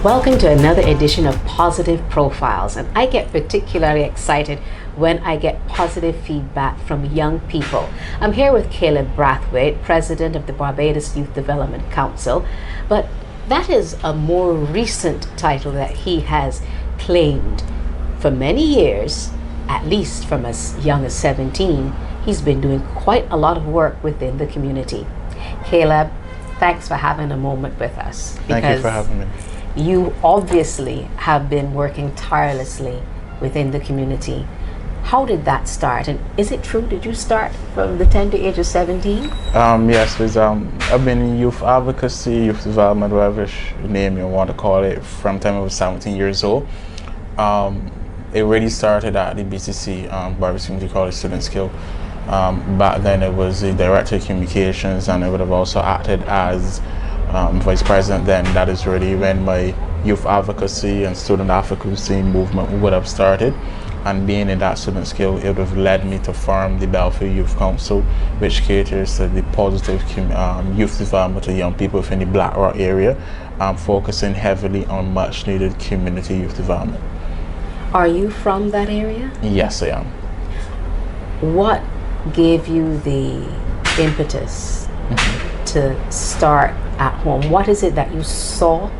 Welcome to another edition of Positive Profiles, and I get particularly excited when I get positive feedback from young people. I'm here with Caleb Brathwaithe, President of the Barbados Youth Development Council, but that is a more recent title that he has claimed. For many years, at least from as young as 17, he's been doing quite a lot of work within the community. Caleb, thanks for having a moment with us. Thank you for having me. You obviously have been working tirelessly within the community. How did that start? And is it true, did you start from the tender age of 17? Yes, I've been in youth advocacy, youth development, whatever name you want to call it, from the time I was 17 years old. It really started at the BCC, Barbados Community College Student Skill. Back then it was the Director of Communications, and I would have also acted as Vice President then. That is really when my youth advocacy and student advocacy movement would have started. And being in that student skill, it would have led me to form the Brathwaithe Youth Council, which caters to the positive youth development of young people within the Brathwaithe area, focusing heavily on much needed community youth development. Are you from that area? Yes, I am. What gave you the impetus to start at home? What is it that you saw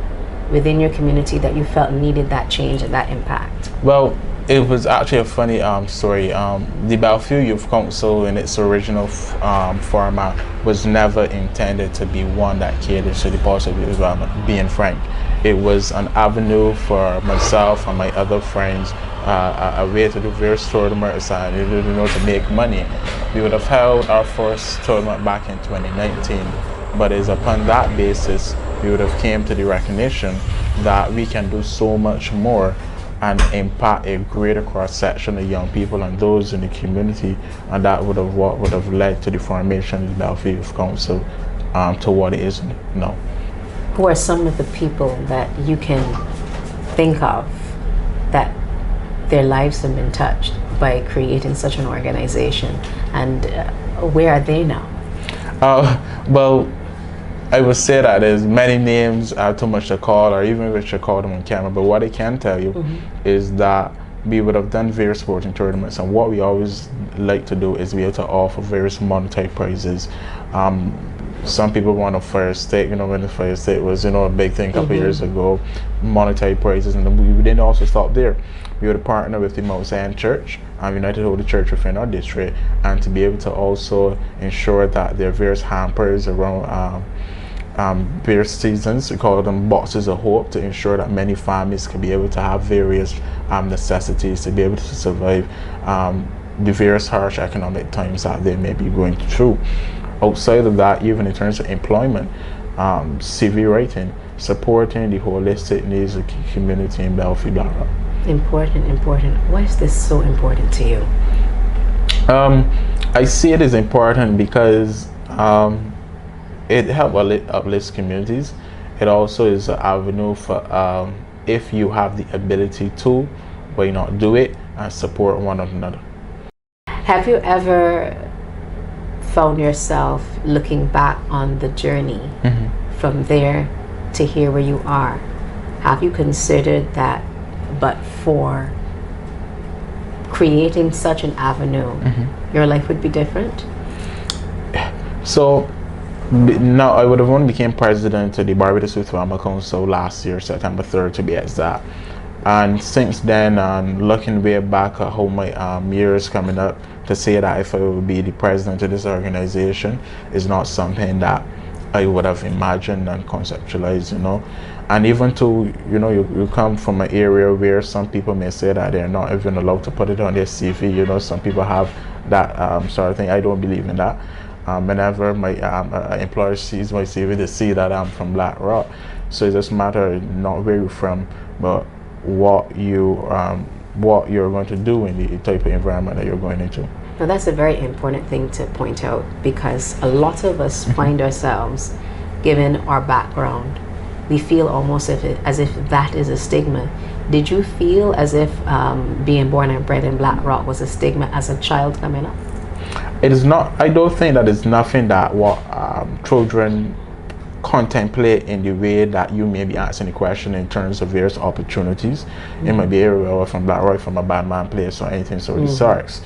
within your community that you felt needed that change and that impact? Well, it was actually a funny story. The Brathwaithe Youth Council in its original format was never intended to be one that caters to the positive youth development, being frank. It was an avenue for myself and my other friends, a way to do various tournaments and to make money. We would have held our first tournament back in 2019, but it's upon that basis we would have came to the recognition that we can do so much more and impact a greater cross-section of young people and those in the community, and that would have led to the formation of the Brathwaithe Youth Council to what it is now. Who are some of the people that you can think of that their lives have been touched by creating such an organization, and where are they now? Well, I would say that there's many names too much to call, or even if I should call them on camera, but what I can tell you is that we would have done various sporting tournaments, and what we always like to do is be able to offer various monetary prizes. Some people want a fire stick, when the fire stick was, a big thing a couple years ago, monetary prizes, and we didn't also stop there. We would partner with the Mount Zion Church and United Holy Church within our district, and to be able to also ensure that there are various hampers around various seasons. We call them boxes of hope, to ensure that many families can be able to have various necessities to be able to survive the various harsh economic times that they may be going through. Outside of that, even in terms of employment, CV writing, supporting the holistic needs of the community in Brathwaithe. Important. Why is this so important to you? I see it as important because it helps uplift communities. It also is an avenue for if you have the ability to, why not do it and support one another. Have you ever found yourself looking back on the journey from there to here where you are? Have you considered that but for creating such an avenue, your life would be different? So now I would have only became president of the Barbados Youth Development Council last year, September 3rd to be exact. And since then, looking way back at how my years coming up, to say that if I would be the president of this organization is not something that I would have imagined and conceptualized, And even to, you come from an area where some people may say that they're not even allowed to put it on their CV, some people have that sort of thing. I don't believe in that. Whenever my employer sees my CV, they see that I'm from Brathwaithe. So it doesn't matter not where you're from, but what you're going to do in the type of environment that you're going into. Now that's a very important thing to point out, because a lot of us find ourselves, given our background, we feel almost as if that is a stigma. Did you feel as if being born and bred in Brathwaithe was a stigma as a child coming up? It is not. I don't think that it's nothing that what children contemplate in the way that you may be asking the question in terms of various opportunities. It might be area from Brathwaithe, from a bad man place or anything sort of sorts.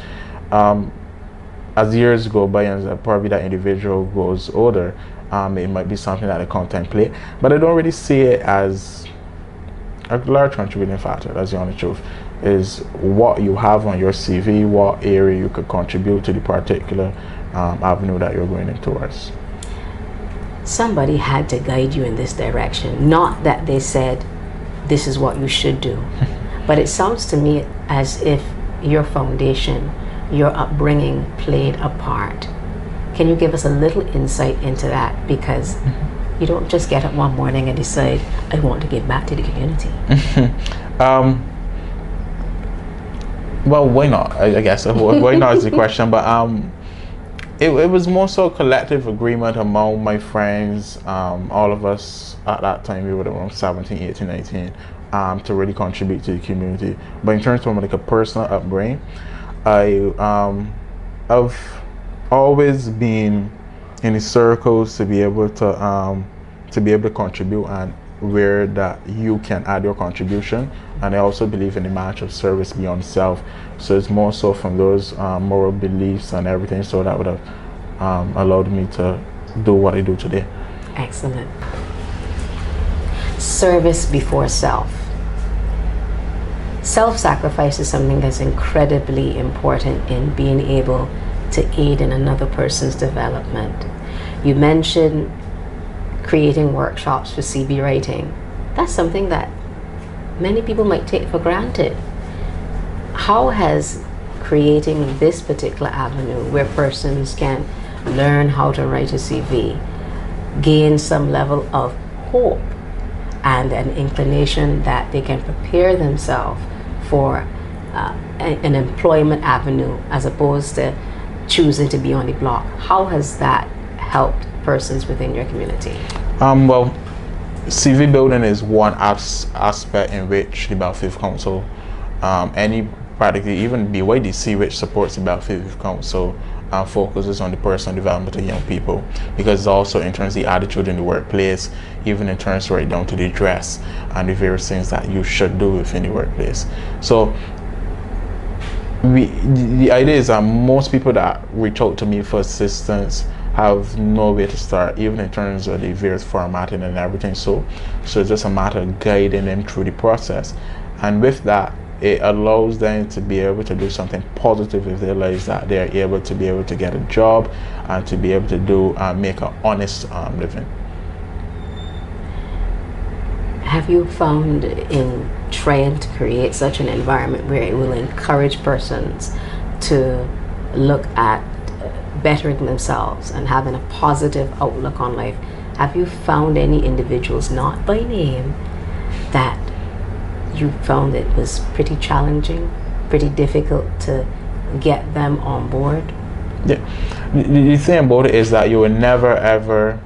As years go by and probably that individual grows older, it might be something that I contemplate, but I don't really see it as a large contributing factor. That's the honest truth. Is what you have on your CV, what area you could contribute to the particular avenue that you're going in towards. Somebody had to guide you in this direction. Not that they said, this is what you should do. But it sounds to me as if your foundation, your upbringing played a part. Can you give us a little insight into that? Because you don't just get up one morning and decide, I want to give back to the community. Well, why not? I guess why not is the question. But it was more so a collective agreement among my friends, all of us at that time. We were around 17, 18, 19, to really contribute to the community. But in terms of like a personal upbringing, I've always been in the circles to be able to contribute and where that you can add your contribution. And I also believe in the match of service beyond self. So it's more so from those moral beliefs and everything, so that would have allowed me to do what I do today. Excellent. Service before self. Self-sacrifice is something that's incredibly important in being able to aid in another person's development. You mentioned creating workshops for CV writing. That's something that many people might take for granted. How has creating this particular avenue where persons can learn how to write a CV gain some level of hope and an inclination that they can prepare themselves for an employment avenue as opposed to choosing to be on the block? How has that helped persons within your community? Well, CV building is one aspect in which the Brathwaithe Council, practically even BYDC, which supports the Brathwaithe Council, focuses on the personal development of young people, because also in terms of the attitude in the workplace, even in terms right down to the dress and the various things that you should do within the workplace. So the idea is that most people that reach out to me for assistance have no way to start, even in terms of the various formatting and everything. So it's just a matter of guiding them through the process, and with that, it allows them to be able to do something positive with their lives, that they are able to be able to get a job and to be able to do make an honest living. Have you found in trying to create such an environment where it will encourage persons to look at bettering themselves and having a positive outlook on life, have you found any individuals, not by name, that you found it was pretty challenging, pretty difficult to get them on board? Yeah, the thing about it is that you will never ever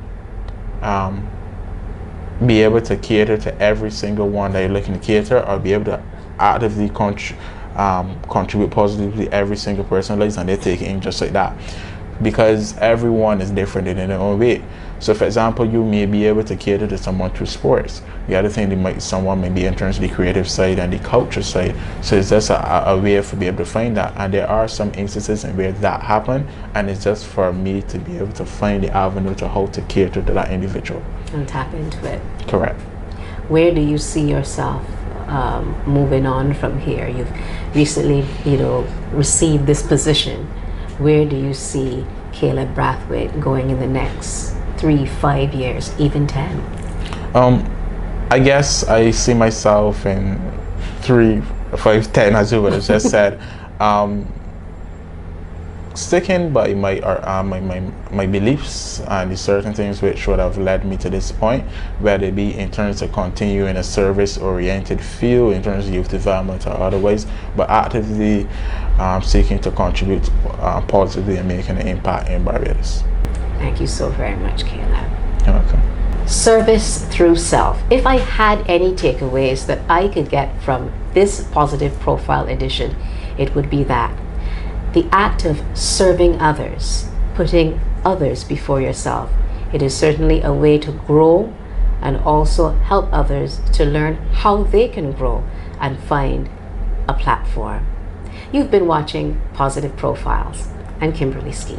be able to cater to every single one that you're looking to cater, or be able to actively contribute positively to every single person's lives, and they take it in just like that, because everyone is different in their own way. So for example, you may be able to cater to someone through sports. The other thing, someone may be in terms of the creative side and the culture side. So it's just a way to be able to find that. And there are some instances in where that happen, and it's just for me to be able to find the avenue to how to cater to that individual. And tap into it. Correct. Where do you see yourself moving on from here? You've recently, received this position. Where do you see Caleb Brathwaithe going in the next 3, 5 years, even 10? I guess I see myself in 3, 5, 10, as you would have just said, sticking by my beliefs and the certain things which would have led me to this point, whether it be in terms of continuing a service-oriented field, in terms of youth development or otherwise, but actively seeking to contribute positively and making an impact in Barbados. Thank you so very much, Caleb. You're welcome. Service through self. If I had any takeaways that I could get from this positive profile edition, it would be that the act of serving others, putting others before yourself, It is certainly a way to grow and also help others to learn how they can grow and find a platform. You've been watching Positive Profiles. I'm Kimberly Ski.